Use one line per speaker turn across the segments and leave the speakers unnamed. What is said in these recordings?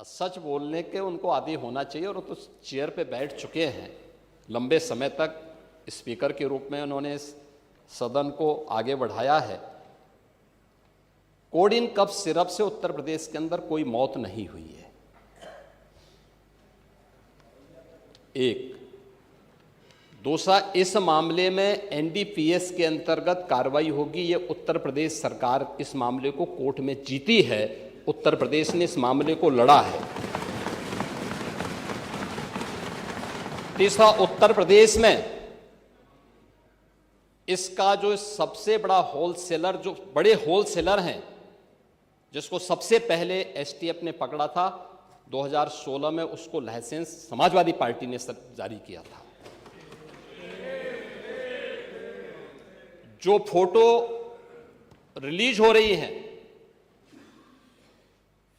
सच बोलने के उनको आदी होना चाहिए, और वो तो चेयर पे बैठ चुके हैं लंबे समय तक। स्पीकर के रूप में उन्होंने सदन को आगे बढ़ाया है। कोडिन कफ सिरप से उत्तर प्रदेश के अंदर कोई मौत नहीं हुई है। एक दूसरा, इस मामले में एनडीपीएस के अंतर्गत कार्रवाई होगी। ये उत्तर प्रदेश सरकार इस मामले को कोर्ट में जीती है, उत्तर प्रदेश ने इस मामले को लड़ा है। तीसरा, उत्तर प्रदेश में इसका जो सबसे बड़ा होलसेलर, जो बड़े होलसेलर हैं, जिसको सबसे पहले एसटीएफ ने पकड़ा था 2016 में, उसको लाइसेंस समाजवादी पार्टी ने जारी किया था। जो फोटो रिलीज हो रही हैं,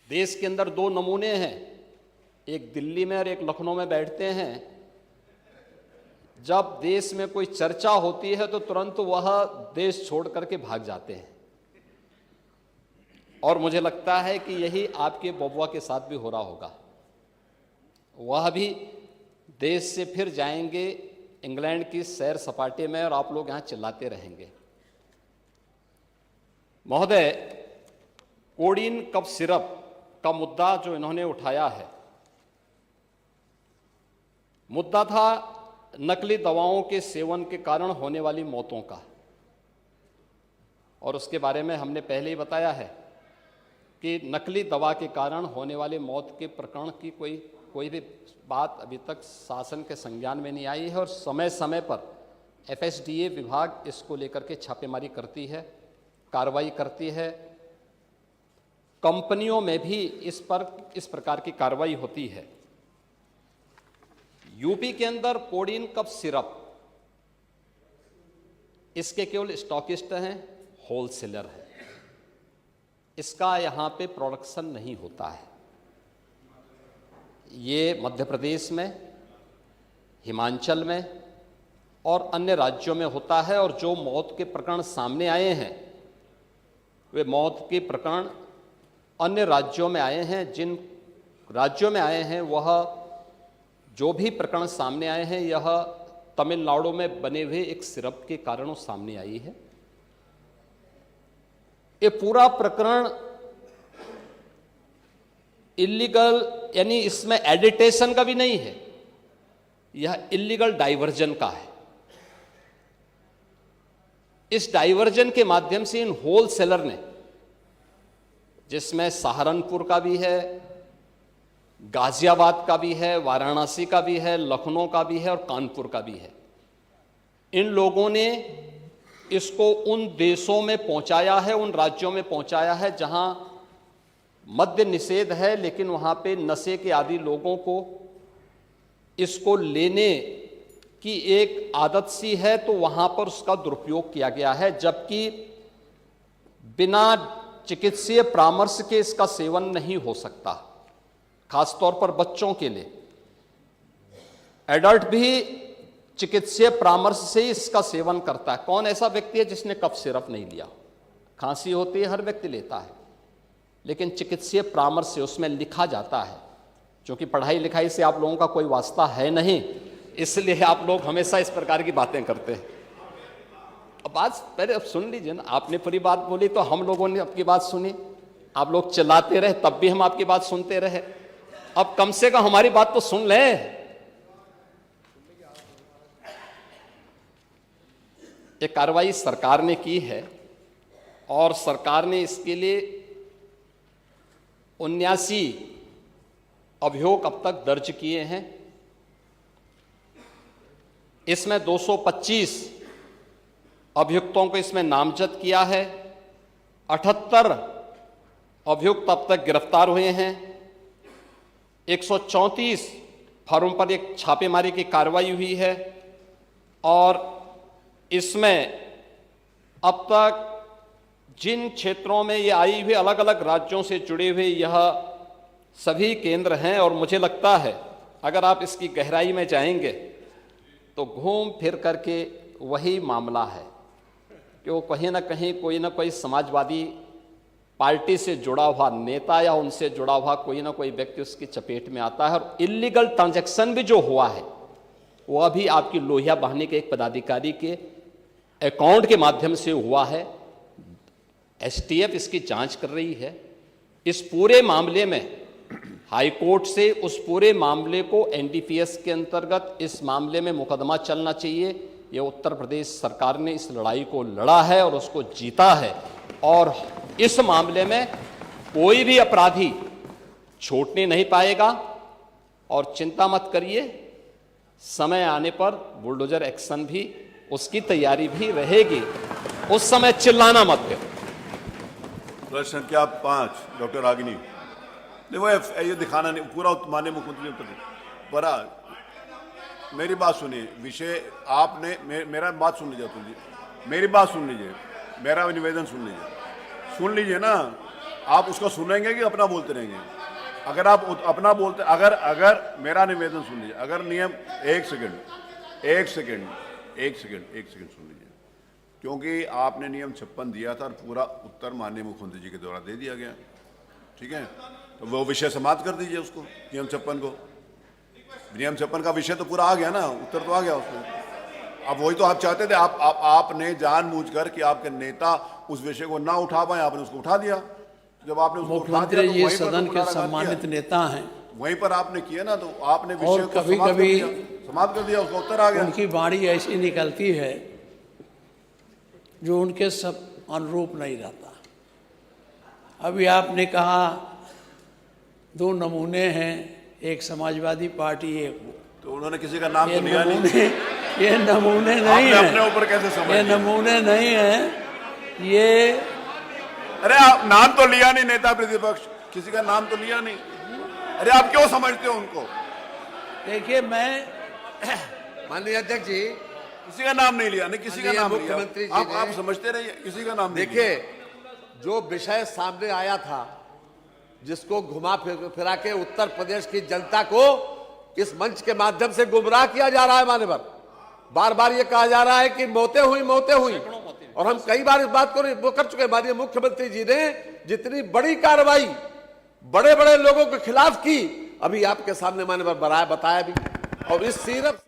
देश के अंदर दो नमूने हैं, एक दिल्ली में और एक लखनऊ में बैठते हैं। जब देश में कोई चर्चा होती है तो तुरंत वह देश छोड़ करके भाग जाते हैं, और मुझे लगता है कि यही आपके बबुआ के साथ भी हो रहा होगा। वह भी देश से फिर जाएंगे इंग्लैंड की सैर सपाटे में, और आप लोग यहां चिल्लाते रहेंगे। महोदय, कोडिन कफ सिरप का मुद्दा जो इन्होंने उठाया है, मुद्दा था नकली दवाओं के सेवन के कारण होने वाली मौतों का, और उसके बारे में हमने पहले ही बताया है कि नकली दवा के कारण होने वाले मौत के प्रकरण की कोई भी बात अभी तक शासन के संज्ञान में नहीं आई है, और समय समय पर एफएसडीए विभाग इसको लेकर के छापेमारी करती है, कार्रवाई करती है। कंपनियों में भी इस प्रकार की कार्रवाई होती है। यूपी के अंदर कोडिन कफ सिरप, इसके केवल स्टॉकिस्ट हैं, होलसेलर हैं, इसका यहां पे प्रोडक्शन नहीं होता है। ये मध्य प्रदेश में, हिमाचल में और अन्य राज्यों में होता है। और जो मौत के प्रकरण सामने आए हैं, वे मौत के प्रकरण अन्य राज्यों में आए हैं। जिन राज्यों में आए हैं, वह जो भी प्रकरण सामने आए हैं, यह तमिलनाडु में बने हुए एक सिरप के कारण सामने आई है। ये पूरा प्रकरण इलीगल, यानी इसमें एडिटेशन का भी नहीं है, यह इलीगल डाइवर्जन का है। इस डाइवर्जन के माध्यम से इन होलसेलर ने, जिसमें सहारनपुर का भी है, गाजियाबाद का भी है, वाराणसी का भी है, लखनऊ का भी है और कानपुर का भी है, इन लोगों ने इसको उन देशों में पहुंचाया है, उन राज्यों में पहुंचाया है जहां मद्य निषेध है, लेकिन वहां पे नशे के आदी लोगों को इसको लेने की एक आदत सी है, तो वहां पर उसका दुरुपयोग किया गया है। जबकि बिना चिकित्सीय परामर्श के इसका सेवन नहीं हो सकता, खासतौर पर बच्चों के लिए। एडल्ट भी चिकित्सीय परामर्श से ही इसका सेवन करता है। कौन ऐसा व्यक्ति है जिसने कफ सिरप नहीं लिया? खांसी होती है, हर व्यक्ति लेता है, लेकिन चिकित्सीय परामर्श से उसमें लिखा जाता है। क्योंकि पढ़ाई लिखाई से आप लोगों का कोई वास्ता है नहीं, इसलिए आप लोग हमेशा इस प्रकार की बातें करते हैं। अब बात पहले अब सुन लीजिए ना, आपने पूरी बात बोली तो हम लोगों ने आपकी बात सुनी, आप लोग चिल्लाते रहे तब भी हम आपकी बात सुनते रहे। अब कम से कम हमारी बात तो सुन लें। ये कार्रवाई सरकार ने की है, और सरकार ने इसके लिए 79 अभियोग अब तक दर्ज किए हैं। इसमें 225 अभियुक्तों को इसमें नामजद किया है। 78 अभियुक्त अब तक गिरफ्तार हुए हैं। 134 फर्म पर एक छापेमारी की कार्रवाई हुई है, और इसमें अब तक जिन क्षेत्रों में ये आई हुई, अलग अलग राज्यों से जुड़े हुए यह सभी केंद्र हैं। और मुझे लगता है अगर आप इसकी गहराई में जाएंगे तो घूम फिर करके वही मामला है कि वो कहीं ना कहीं कोई ना कोई समाजवादी पार्टी से जुड़ा हुआ नेता या उनसे जुड़ा हुआ कोई ना कोई व्यक्ति उसकी चपेट में आता है। और इलीगल ट्रांजैक्शन भी जो हुआ है वो अभी आपकी लोहिया बहाने के एक पदाधिकारी के अकाउंट के माध्यम से हुआ है। एसटीएफ इसकी जांच कर रही है। इस पूरे मामले में हाई कोर्ट से उस पूरे मामले को एनडीपीएस के अंतर्गत इस मामले में मुकदमा चलना चाहिए। ये उत्तर प्रदेश सरकार ने इस लड़ाई को लड़ा है और उसको जीता है, और इस मामले में कोई भी अपराधी छूटने नहीं पाएगा। और चिंता मत करिए, समय आने पर बुलडोजर एक्शन भी, उसकी तैयारी भी रहेगी। उस समय चिल्लाना मत करो।
प्रश्न संख्या 5 डॉक्टर रागिनी। देखो ये दिखाना नहीं, पूरा माननीय मुख्यमंत्री उत्तर बड़ा। मेरी बात सुनिए, विषय आपने मेरा बात सुन लीजिए तुम जी, मेरी बात सुन लीजिए, मेरा निवेदन सुन लीजिए ना। आप उसको सुनेंगे कि अपना बोलते रहेंगे? अगर आप अपना बोलते, अगर मेरा निवेदन सुन लीजिए, अगर नियम एक सेकंड सुन लीजिए, क्योंकि आपने नियम 56 दिया था और पूरा उत्तर माननीय मुख्यमंत्री जी के द्वारा दे दिया गया, ठीक है? तो वो विषय समाप्त कर दीजिए उसको, नियम 56 को। नियम 56 का विषय तो पूरा आ गया ना, उत्तर तो आ गया उसमें। अब वही तो आप चाहते थे, आपने जानबूझकर कि आपके नेता उस विषय को ना उठा पाए, आपने उसको उठा दिया। जब आपने उसको उठा दिया तो
ये सदन के सम्मानित नेता हैं,
वहीं पर आपने किया ना, तो आपने विषय
और
को
कभी-कभी
समाप्त कर दिया, उसका उत्तर आ गया।
उनकी वाणी ऐसी निकलती है जो उनके सब अनुरूप नहीं रहता। अभी आपने कहा 2 नमूने हैं, एक समाजवादी पार्टी, एक वो।
तो उन्होंने किसी का नाम तो लिया नहीं।
ये नमूने नहीं है,
अपने ऊपर कैसे समझ?
ये नमूने नहीं है, ये
अरे आप नाम तो लिया नहीं, नेता प्रतिपक्ष किसी का नाम तो लिया नहीं। अरे आप क्यों समझते हो उनको?
देखिए, मैं
माननीय अध्यक्ष जी,
किसी का नाम नहीं लिया, नहीं किसी का नाम
मुख्यमंत्री
लिया।
जी
आप समझते रहिए, किसी का नाम नहीं लिया।
देखिए, जो विषय सामने आया था, जिसको घुमा फिरा के उत्तर प्रदेश की जनता को इस मंच के माध्यम से गुमराह किया जा रहा है। मान्यवर, बार बार ये कहा जा रहा है कि मौतें हुई, और हम कई बार इस बात को कर चुके हैं। माननीय मुख्यमंत्री जी ने जितनी बड़ी कार्रवाई बड़े बड़े लोगों के खिलाफ की, अभी आपके सामने मान्यवर बताया भी, और इस सीरप